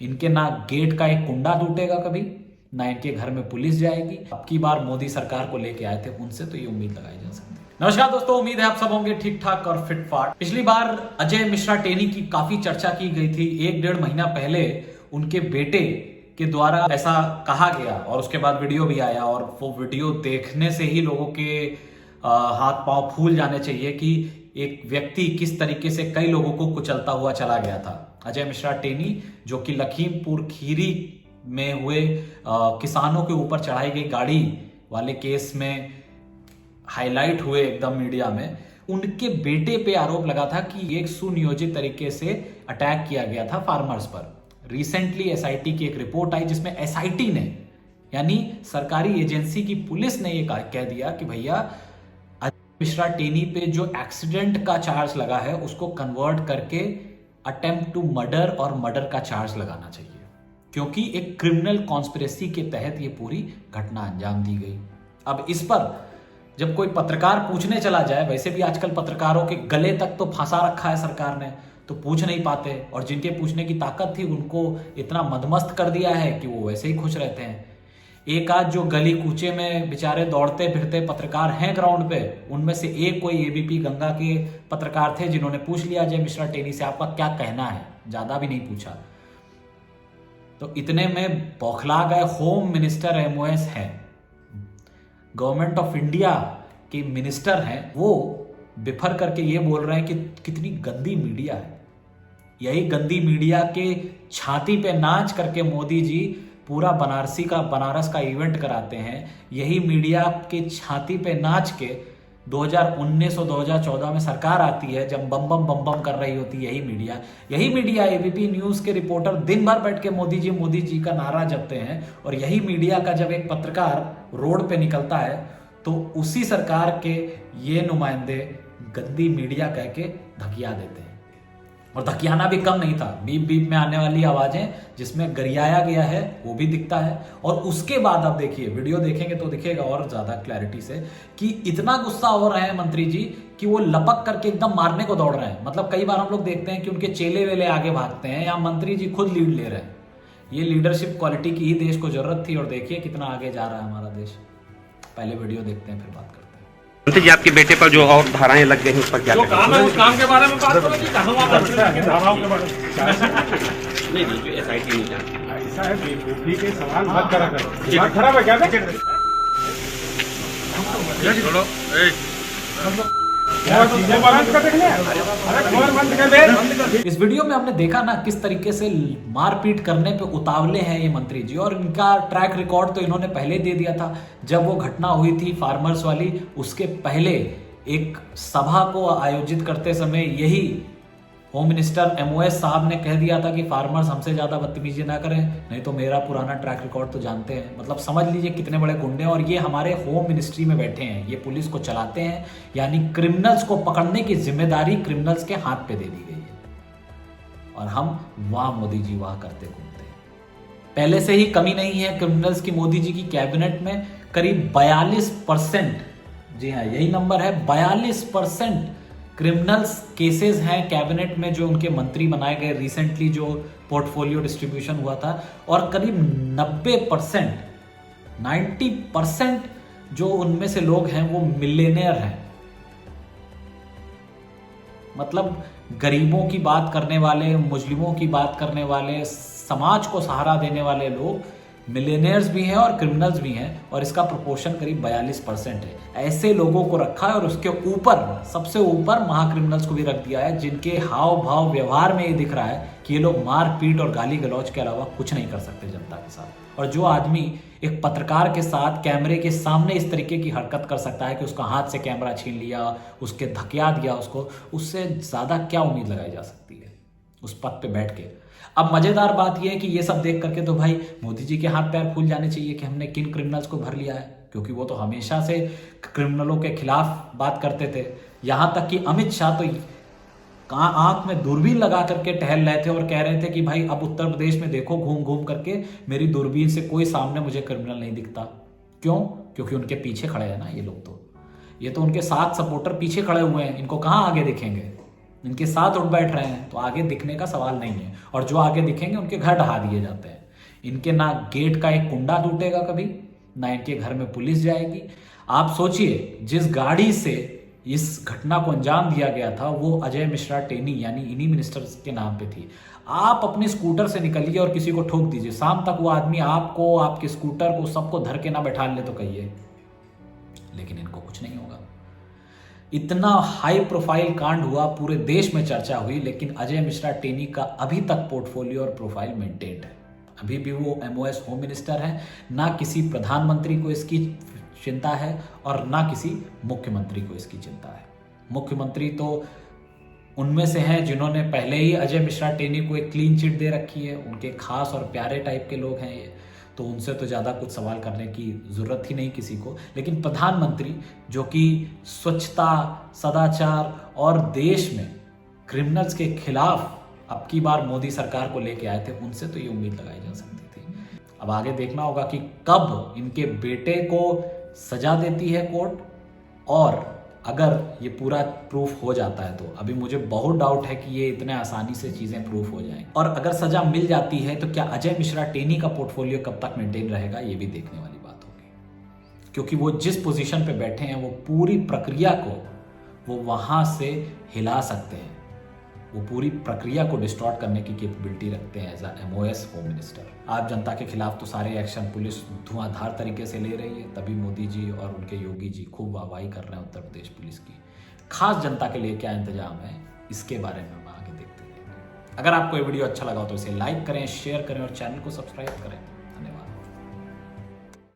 इनके ना गेट का एक कुंडा टूटेगा कभी, ना इनके घर में पुलिस जाएगी। अब की बार मोदी सरकार को लेके आए थे, उनसे तो ये उम्मीद लगाई जा सकती है। नमस्कार दोस्तों, उम्मीद है आप सब होंगे ठीक ठाक और फिट फाट। पिछली बार अजय मिश्रा टेनी की काफी चर्चा की गई थी। 1-1.5 महीना पहले उनके बेटे के द्वारा ऐसा कहा गया और उसके बाद वीडियो भी आया, और वो वीडियो देखने से ही लोगों के हाथ पांव फूल जाने चाहिए कि एक व्यक्ति किस तरीके से कई लोगों को कुचलता हुआ चला गया था। अजय मिश्रा टेनी, जो कि लखीमपुर खीरी में हुए किसानों के ऊपर चढ़ाई गई गाड़ी वाले केस में हाईलाइट हुए एकदम मीडिया में, उनके बेटे पे आरोप लगा था कि एक सुनियोजित तरीके से अटैक किया गया था फार्मर्स पर। रिसेंटली एसआईटी की एक रिपोर्ट आई जिसमें एसआईटी ने, यानी सरकारी एजेंसी की पुलिस ने ये कह दिया कि भैया मिश्रा टेनी पे जो एक्सीडेंट का चार्ज लगा है उसको कन्वर्ट करके अटेम्प्ट टू मर्डर और मर्डर का चार्ज लगाना चाहिए, क्योंकि एक क्रिमिनल कॉन्स्पिरेसी के तहत ये पूरी घटना अंजाम दी गई। अब इस पर जब कोई पत्रकार पूछने चला जाए, वैसे भी आजकल पत्रकारों के गले तक तो फंसा रखा है सरकार ने, तो पूछ नहीं पाते, और जिनके पूछने की ताकत थी उनको इतना मदमस्त कर दिया है कि वो वैसे ही खुश रहते हैं। एक आध जो गली कूचे में बेचारे दौड़ते फिरते पत्रकार हैं ग्राउंड पे, उनमें से एक कोई एबीपी गंगा के पत्रकार थे जिन्होंने पूछ लिया अजय मिश्रा टेनी से आपका क्या कहना है, ज्यादा भी नहीं पूछा। तो इतने में बौखला गए होम मिनिस्टर एमओएस हैं, गवर्नमेंट ऑफ इंडिया के मिनिस्टर हैं, वो बिफर करके ये बोल रहे हैं कि कितनी गंदी मीडिया है। यही गंदी मीडिया के छाती पे नाच करके मोदी जी पूरा बनारस का इवेंट कराते हैं। यही मीडिया के छाती पे नाच के 2019 और 2014 में सरकार आती है, जब बम बम कर रही होती है यही मीडिया एबीपी न्यूज के रिपोर्टर दिन भर बैठ के मोदी जी का नारा जपते हैं, और यही मीडिया का जब एक पत्रकार रोड पे निकलता है तो उसी सरकार के ये नुमाइंदे गंदी मीडिया कह के धकिया देते हैं। और धकियाना भी कम नहीं था, बीप बीप में आने वाली आवाजें जिसमें गरियाया गया है वो भी दिखता है। और उसके बाद आप देखिए, वीडियो देखेंगे तो दिखेगा और ज्यादा क्लैरिटी से कि इतना गुस्सा हो रहे हैं मंत्री जी कि वो लपक करके एकदम मारने को दौड़ रहे हैं। मतलब कई बार हम लोग देखते हैं कि उनके चेले वेले आगे भागते हैं, या मंत्री जी खुद लीड ले रहे हैं। ये लीडरशिप क्वालिटी की ही देश को जरूरत थी, और देखिए कितना आगे जा रहा है हमारा देश। पहले वीडियो देखते हैं फिर बात करते हैं। मंत्री जी, आपके बेटे पर जो और धाराएं लग गई हैं उस पर क्या कहेंगे? काम है उस काम के बारे में बात करो कि कहां वहां धाराओं के बारे में नहीं, एसआईटी नहीं जानती। ऐसा है बेवकूफी के सवाल मत करा करो। दिमाग खराब है क्या? छोड़ो इस वीडियो में हमने देखा ना किस तरीके से मारपीट करने पे उतावले हैं ये मंत्री जी, और इनका ट्रैक रिकॉर्ड तो इन्होंने पहले दे दिया था। जब वो घटना हुई थी फार्मर्स वाली, उसके पहले एक सभा को आयोजित करते समय यही होम मिनिस्टर एमओएस साहब ने कह दिया था कि फार्मर्स हमसे ज्यादा बदतमीजी ना करें, नहीं तो मेरा पुराना ट्रैक रिकॉर्ड तो जानते हैं। मतलब समझ लीजिए कितने बड़े गुंडे हैं, और ये हमारे होम मिनिस्ट्री में बैठे हैं, ये पुलिस को चलाते हैं, यानी क्रिमिनल्स को पकड़ने की जिम्मेदारी क्रिमिनल्स के हाथ पे दे दी गई है, और हम वाह मोदी जी वाह करते घूमते हैं। पहले से ही कमी नहीं है क्रिमिनल्स की मोदी जी की कैबिनेट में, करीब 42%, जी हाँ यही नंबर है, 42% क्रिमिनल्स केसेस हैं कैबिनेट में जो उनके मंत्री बनाए गए रिसेंटली जो पोर्टफोलियो डिस्ट्रीब्यूशन हुआ था, और करीब 90% जो उनमें से लोग हैं वो मिलियनेयर हैं। मतलब गरीबों की बात करने वाले, मुस्लिमों की बात करने वाले, समाज को सहारा देने वाले लोग मिलियनेयर्स भी हैं और क्रिमिनल्स भी हैं, और इसका प्रोपोर्शन करीब 42% है। ऐसे लोगों को रखा है, और उसके ऊपर सबसे ऊपर महाक्रिमिनल्स को भी रख दिया है, जिनके हाव भाव व्यवहार में ये दिख रहा है कि ये लोग मार पीट और गाली गलौज के अलावा कुछ नहीं कर सकते जनता के साथ। और जो आदमी एक पत्रकार के साथ कैमरे के सामने इस तरीके की हरकत कर सकता है कि उसका हाथ से कैमरा छीन लिया, उसके धकिया दिया उसको, उससे ज्यादा क्या उम्मीद लगाई जा सकती है उस पद पे बैठ के। अब मजेदार बात यह है कि ये सब देख करके तो भाई मोदी जी के हाथ पैर फूल जाने चाहिए कि हमने किन क्रिमिनल्स को भर लिया है, क्योंकि वो तो हमेशा से क्रिमिनलों के खिलाफ बात करते थे। यहां तक कि अमित शाह तो कहां आंख में दूरबीन लगा करके टहल रहे थे और कह रहे थे कि भाई अब उत्तर प्रदेश में देखो घूम घूम करके मेरी दूरबीन से कोई सामने मुझे क्रिमिनल नहीं दिखता। क्यों? क्योंकि उनके पीछे खड़े हैं ना ये लोग, तो ये तो उनके साथ सपोर्टर पीछे खड़े हुए हैं, इनको कहां आगे दिखेंगे। इनके साथ उठ बैठ रहे हैं तो आगे दिखने का सवाल नहीं है, और जो आगे दिखेंगे उनके घर ढहा दिए जाते हैं। इनके ना गेट का एक कुंडा टूटेगा कभी, ना इनके घर में पुलिस जाएगी। आप सोचिए, जिस गाड़ी से इस घटना को अंजाम दिया गया था वो अजय मिश्रा टेनी यानी इन्हीं मिनिस्टर्स के नाम पे थी। आप अपने स्कूटर से निकलिए और किसी को ठोक दीजिए, शाम तक वो आदमी आपको, आपके स्कूटर को, सबको धर के ना बैठा ले तो कहिए, लेकिन इनको कुछ नहीं होगा। इतना हाई प्रोफाइल कांड हुआ, पूरे देश में चर्चा हुई, लेकिन अजय मिश्रा टेनी का अभी तक पोर्टफोलियो और प्रोफाइल मेंटेन्ड है। अभी भी वो MOS होम मिनिस्टर है, ना किसी प्रधानमंत्री को इसकी चिंता है और ना किसी मुख्यमंत्री को इसकी चिंता है। मुख्यमंत्री तो उनमें से हैं जिन्होंने पहले ही अजय मिश्रा टेनी को एक क्लीन चिट दे रखी है, उनके खास और प्यारे टाइप के लोग हैं ये, तो उनसे तो ज़्यादा कुछ सवाल करने की ज़रूरत ही नहीं किसी को। लेकिन प्रधानमंत्री जो कि स्वच्छता, सदाचार और देश में क्रिमिनल्स के खिलाफ अब की बार मोदी सरकार को लेके आए थे, उनसे तो ये उम्मीद लगाई जा सकती थी। अब आगे देखना होगा कि कब इनके बेटे को सजा देती है कोर्ट, और अगर ये पूरा प्रूफ हो जाता है तो अभी मुझे बहुत डाउट है कि ये इतने आसानी से चीज़ें प्रूफ हो जाएं, और अगर सजा मिल जाती है तो क्या अजय मिश्रा टेनी का पोर्टफोलियो कब तक मेंटेन रहेगा, ये भी देखने वाली बात होगी। क्योंकि वो जिस पोजीशन पे बैठे हैं वो पूरी प्रक्रिया को वो वहाँ से हिला सकते हैं, वो पूरी प्रक्रिया को डिस्टॉर्ट करने की कैपेबिलिटी रखते हैं as a MOS home minister. आप जनता के खिलाफ तो सारे एक्शन पुलिस धुआंधार तरीके से ले रही है, तभी मोदी जी और उनके योगी जी खूब वाहवाही कर रहे हैं उत्तर प्रदेश पुलिस की। खास जनता के लिए क्या इंतजाम है, इसके बारे में हम आगे देखते हैं। अगर आपको ये वीडियो अच्छा लगा तो इसे लाइक करें, शेयर करें और चैनल को सब्सक्राइब करें।